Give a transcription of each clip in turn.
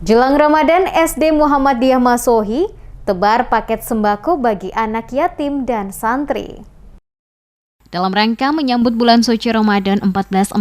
Jelang Ramadan, SD Muhammadiyah Masohi tebar paket sembako bagi anak yatim dan santri. Dalam rangka menyambut bulan suci Ramadan 1443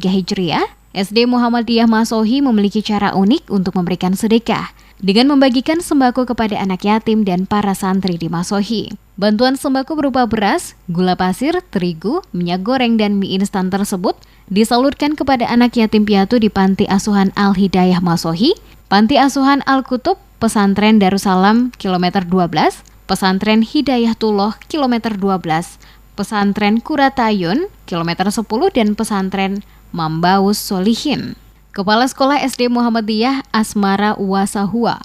Hijriah, SD Muhammadiyah Masohi memiliki cara unik untuk memberikan sedekah dengan membagikan sembako kepada anak yatim dan para santri di Masohi. Bantuan sembako berupa beras, gula pasir, terigu, minyak goreng, dan mie instan tersebut disalurkan kepada anak yatim piatu di Panti Asuhan Al-Hidayah Masohi, Panti Asuhan Al-Kutub, Pesantren Darussalam Kilometer 12, Pesantren Hidayatullah Kilometer 12, Pesantren Kuratayun Kilometer 10, dan Pesantren Mambaus Solihin. Kepala Sekolah SD Muhammadiyah Asmara Wasahua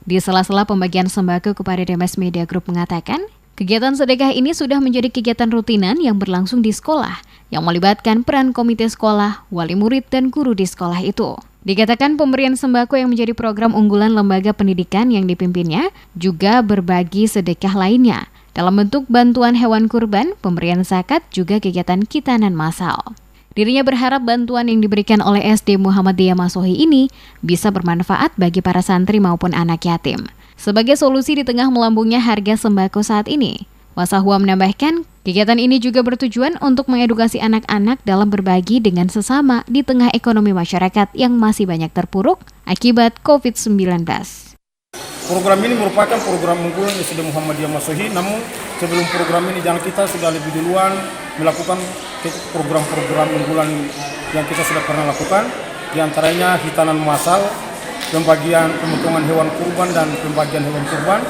di sela-sela pembagian sembako kepada Demes Media Group mengatakan, kegiatan sedekah ini sudah menjadi kegiatan rutinan yang berlangsung di sekolah yang melibatkan peran komite sekolah, wali murid, dan guru di sekolah itu. Dikatakan pemberian sembako yang menjadi program unggulan lembaga pendidikan yang dipimpinnya juga berbagi sedekah lainnya dalam bentuk bantuan hewan kurban, pemberian zakat, juga kegiatan khitanan massal. Dirinya berharap bantuan yang diberikan oleh SD Muhammadiyah Masohi ini bisa bermanfaat bagi para santri maupun anak yatim. Sebagai solusi di tengah melambungnya harga sembako saat ini, Wasahua menambahkan, kegiatan ini juga bertujuan untuk mengedukasi anak-anak dalam berbagi dengan sesama di tengah ekonomi masyarakat yang masih banyak terpuruk akibat COVID-19. Program ini merupakan program unggulan SD Muhammadiyah Masohi, namun sebelum program ini jangan kita sudah lebih duluan melakukan program-program unggulan yang kita sudah pernah lakukan, diantaranya khitanan massal, pembagian pemotongan hewan kurban dan pembagian hewan kurban,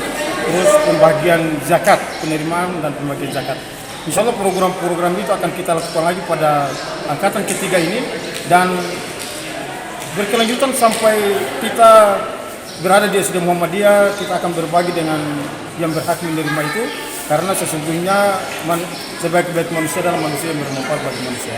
terus pembagian zakat, penerimaan dan pembagian zakat. Insya Allah program-program itu akan kita lakukan lagi pada angkatan ketiga ini dan berkelanjutan sampai kita berada di SD Muhammadiyah. Kita akan berbagi dengan yang berhak menerima itu, karena sesungguhnya sebaik-baik manusia adalah manusia yang bermanfaat bagi manusia.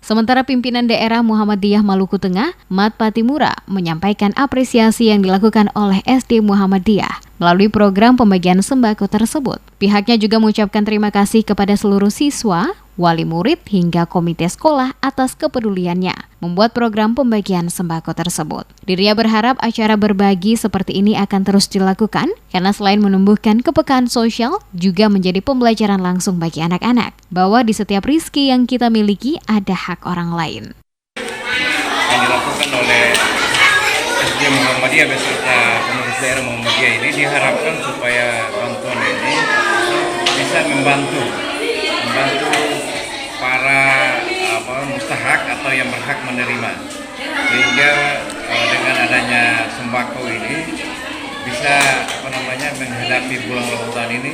Sementara pimpinan daerah Muhammadiyah Maluku Tengah, Mat Patimura, menyampaikan apresiasi yang dilakukan oleh SD Muhammadiyah melalui program pembagian sembako tersebut. Pihaknya juga mengucapkan terima kasih kepada seluruh siswa, wali murid, hingga komite sekolah atas kepeduliannya membuat program pembagian sembako tersebut. Dirinya berharap acara berbagi seperti ini akan terus dilakukan karena selain menumbuhkan kepekaan sosial, juga menjadi pembelajaran langsung bagi anak-anak bahwa di setiap rizki yang kita miliki ada hak orang lain. Yang dilakukan oleh SD Muhammadiyah beserta pengurus daerah Muhammadiyah ini diharapkan supaya bantuan ini bisa membantu para mustahak atau yang berhak menerima, sehingga dengan adanya sembako ini bisa menghadapi bulan Ramadan ini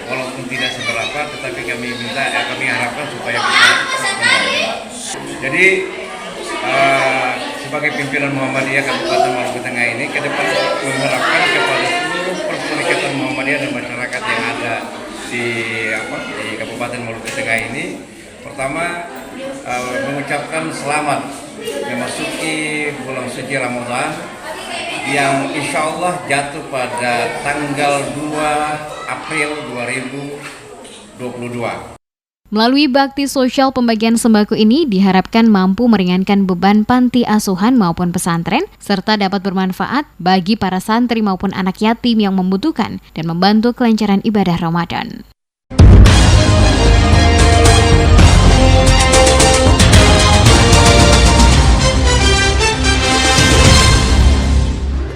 walaupun tidak seberapa, tetapi kami harapkan supaya bisa membantu. Jadi sebagai pimpinan Muhammadiyah Kabupaten Maluku Tengah ini ke depan mengharapkan kepada seluruh perserikatan Muhammadiyah dan masyarakat yang ada di Kabupaten Maluku Tengah ini, pertama mengucapkan selamat memasuki bulan suci Ramadan yang insya Allah jatuh pada tanggal 2 April 2022. Melalui bakti sosial pembagian sembako ini diharapkan mampu meringankan beban panti asuhan maupun pesantren, serta dapat bermanfaat bagi para santri maupun anak yatim yang membutuhkan dan membantu kelancaran ibadah Ramadan.